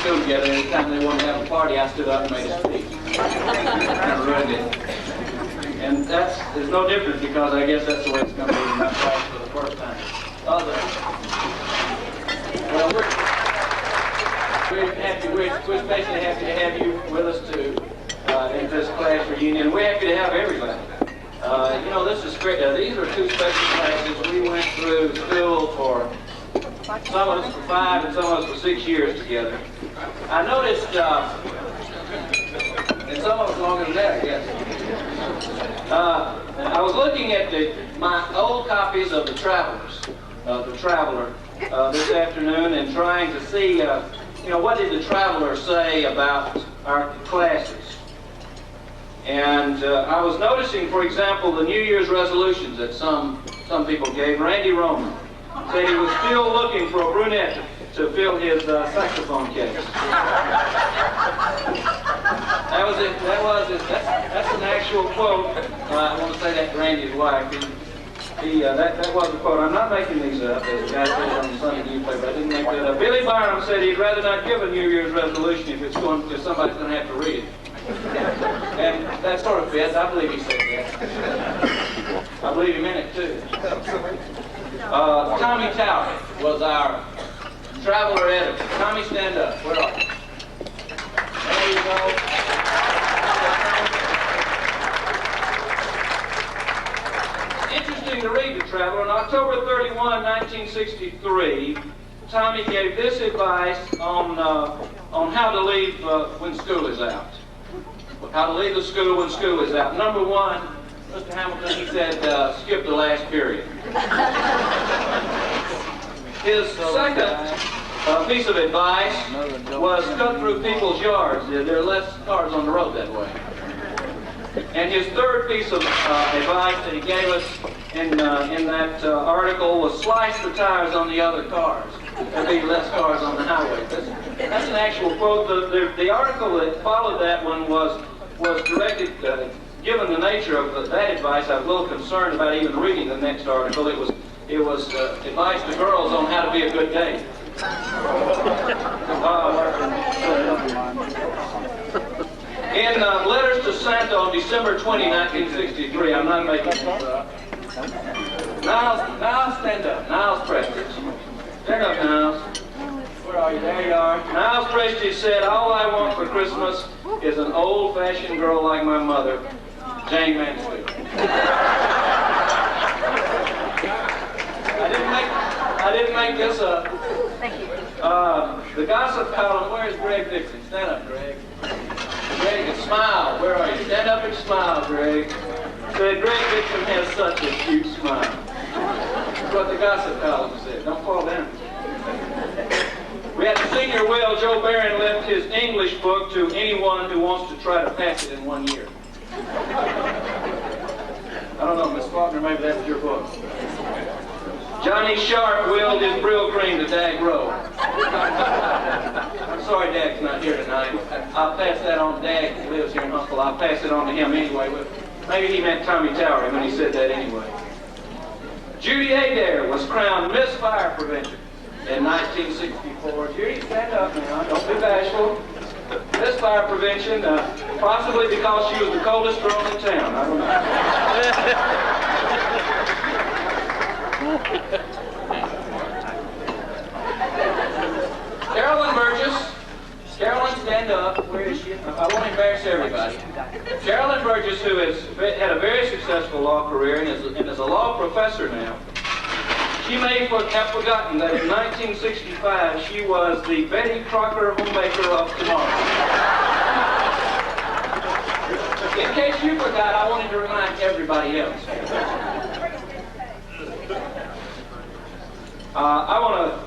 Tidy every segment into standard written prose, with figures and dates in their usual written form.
school together. Every time they wanted to have a party, I stood up and made a speech. And ruined it. And there's no difference because I guess that's the way it's going to be in my class for the first time. Well, we're especially happy to have you with us too in this class reunion. We're happy to have everybody. You know, this is great. These are two special classes. We went through school for some of us for 5 and some of us for 6 years together. I noticed, and some of us longer than that, I guess. I was looking at my old copies of the Traveler, this afternoon, and trying to see, you know, what did the Traveler say about our classes. And I was noticing, for example, the New Year's resolutions that some people gave. Randy Roman said he was still looking for a brunette to fill his saxophone case. That was it. That's an actual quote. I want to say that to Randy's wife. That was the quote. I'm not making these up, as the guy said on the Sunday newspaper. I didn't make that up. Billy Barnum said he'd rather not give a New Year's resolution if somebody's going to have to read it. And that sort of fits. I believe he said that. I believe he meant it too. Tommy Tower was our Traveler editor. Tommy, stand up. Where are you? There you go. Interesting to read the Traveler. On October 31, 1963, Tommy gave this advice on how to leave when school is out. How to leave the school when school is out. Number one, Mr. Hamilton, he said, skip the last period. His second piece of advice was cut through people's yards. There are less cars on the road that way. And his third piece of advice that he gave us in that article was slice the tires on the other cars. There'd be less cars on the highway. That's an actual quote. The article that followed that one was directed, given the nature of that advice, I was a little concerned about even reading the next article. It was advice to girls on how to be a good date. In Letters to Santa on December 20, 1963, I'm not making this up. Niles, stand up. Niles Prestige. Stand up, Niles. Where are you? There you are. Niles Prestige said, all I want for Christmas is an old-fashioned girl like my mother, Jane Mansfield. I didn't make this up. Thank you. The gossip column, where's Greg Dixon? Stand up, Greg. Greg, and smile. Where are you? Stand up and smile, Greg. Said Greg Dixon has such a cute smile. That's what the gossip column said. Don't fall down. We had the senior will. Joe Barron left his English book to anyone who wants to try to pass it in 1 year. I don't know, Miss Faulkner, maybe that was your book. Johnny Sharp willed his Brill Cream to Dag Rowe. I'm sorry Dag's not here tonight. I'll pass that on to Dag, who lives here in Huntsville. I'll pass it on to him anyway. But maybe he meant Tommy Towery when he said that anyway. Judy Adair was crowned Miss Fire Prevention in 1964. Judy, stand up now. Don't be bashful. Miss Fire Prevention, possibly because she was the coldest girl in town. I don't know. Carolyn Burgess. Carolyn, stand up. Where is she? I won't embarrass everybody. Carolyn Burgess, who has had a very successful law career and is a law professor now, she may have forgotten that in 1965 she was the Betty Crocker homemaker of tomorrow. In case you forgot, I wanted to remind everybody else. I want to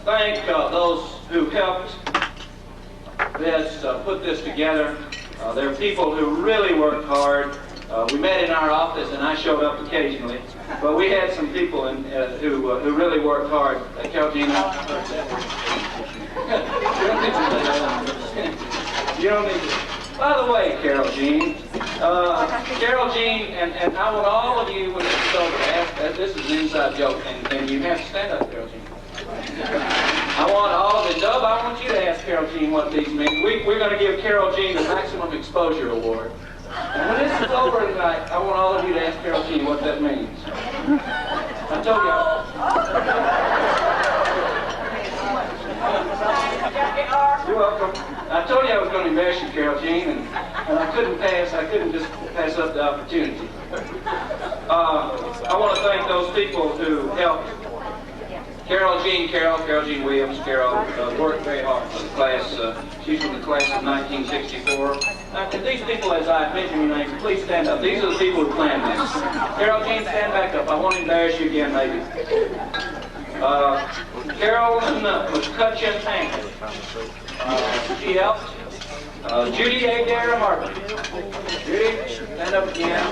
thank those who helped put this together. There are people who really worked hard. We met in our office, and I showed up occasionally. But we had some people who really worked hard. Carol Jean, you don't need to. By the way, Carol Jean, and I want all of you, when it's over, this is an inside joke, and you have to stand up, Carol Jean. I want all of the Dub. I want you to ask Carol Jean what these mean. We're going to give Carol Jean the Maximum Exposure Award. And when this is over tonight, I want all of you to ask Carol Jean what that means. I told you. You're welcome. I told you I was going to embarrass you, Carol Jean, and I couldn't just pass up the opportunity. I want to thank those people who helped Carol Jean Williams. Carol worked very hard for the class. She's from the class of 1964. And these people, as I mentioned your names, please stand up. These are the people who planned this. Carol Jean, stand back up. I won't embarrass you again, maybe. Carolyn McCutcheon Hankey. She helped. Judy Adair Harper. Judy, stand up again.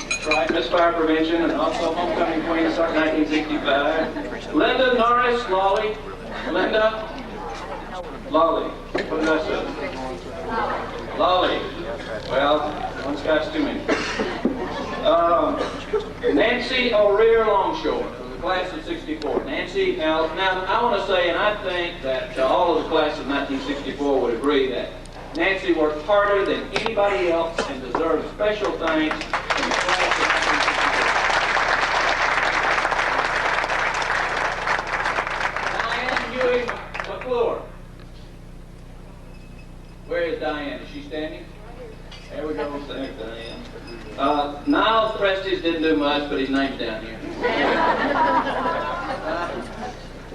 That's right, Miss Fire Prevention and also Homecoming Queen of 1965. Linda Norris Lawley. Linda Lawley. What did I say? Lawley. Well, one Scott's too many. Nancy O'Rear Longshore. Class of 64. Nancy, now I want to say, and I think that all of the class of 1964 would agree that Nancy worked harder than anybody else and deserves special thanks from the class of 1964. Diane Huey McClure. Where is Diane? Is she standing? There we go. There's Diane. Niles Prestige didn't do much, but his name's down here.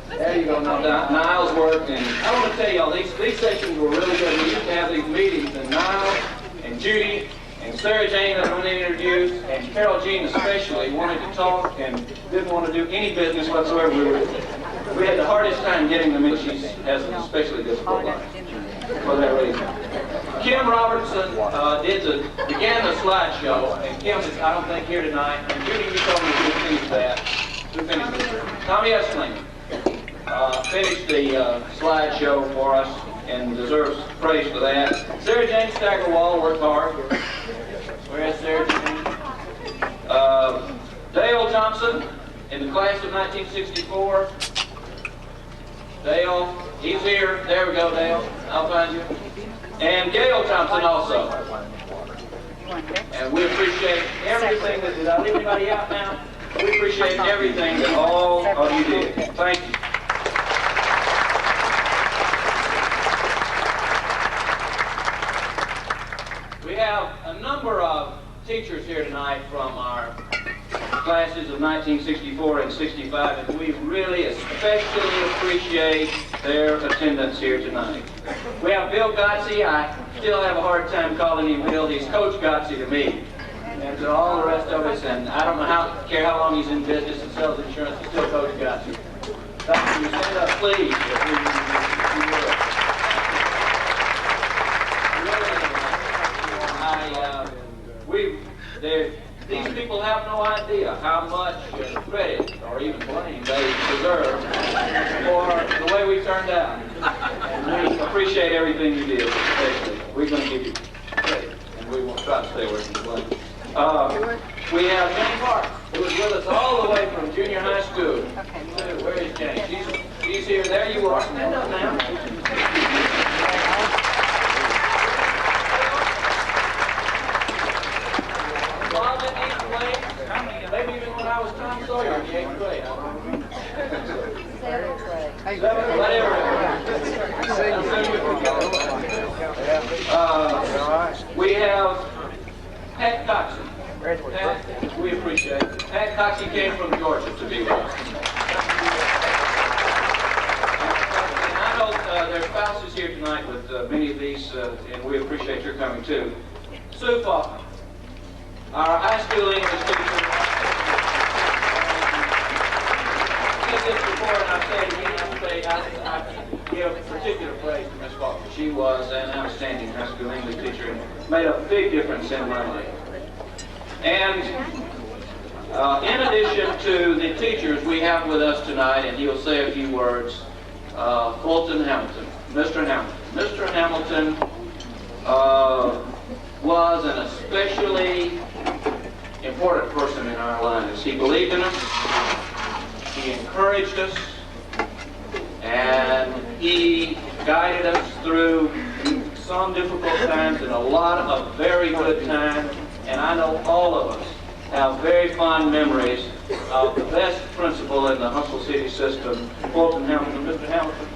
There you go. Now, Niles worked, and I want to tell y'all, these sessions were really good. We used to have these meetings, and Niles and Judy and Sarah Jane that I want to introduce, and Carol Jean especially wanted to talk and didn't want to do any business whatsoever. We had the hardest time getting them in. She has an especially difficult life for that reason. Kim Robertson began the slideshow, and Kim is, I don't think, here tonight. And Judy, you told me to finish that. Who finished it? Tommy Essling finished the slideshow for us and deserves praise for that. Sarah Jane Staggerwall worked hard. Where is Sarah Jane? Dale Thompson in the class of 1964. Dale, he's here. There we go, Dale. I'll find you. And Gail Thompson also. And we appreciate everything that, did I leave anybody out now? We appreciate everything that all of you did. Thank you. We have a number of teachers here tonight from our classes of 1964 and 65, and we really especially appreciate their attendance here tonight. We have Bill Gotze. I still have a hard time calling him Bill. He's Coach Gotze to me. And to all the rest of us, and I don't care how long he's in business and sells insurance, he's still Coach Gotze. Thank you. Stand up, please. These people have no idea how much credit or even blame they deserve for the way we turned out. And we appreciate everything you did, especially. We're going to give you credit, and we will try to stay away from the blame. We have Jane Park, who is with us all the way from junior high school. Where is Jane? She's here. There you are. Stand up now. Maybe even when I was Tom Sawyer in the 8th grade. Whatever. We have Pat Coxey. Pat, we appreciate it. Pat Coxey came from Georgia to be with us. And I know their spouses here tonight with many of these, and we appreciate your coming too. Sue Faulkner, our high school English teacher. I said this before, and I've said it again. I give particular praise to Miss Faulkner. She was an outstanding high school English teacher and made a big difference in my life. And in addition to the teachers we have with us tonight, and he'll say a few words, Fulton Hamilton, Mr. Hamilton. Mr. Hamilton was an especially important person in our lives. He believed in us, he encouraged us, And he guided us through some difficult times and a lot of very good times. And I know all of us have very fond memories of the best principal in the Huntsville City system, Fulton Hamilton. Mr. Hamilton.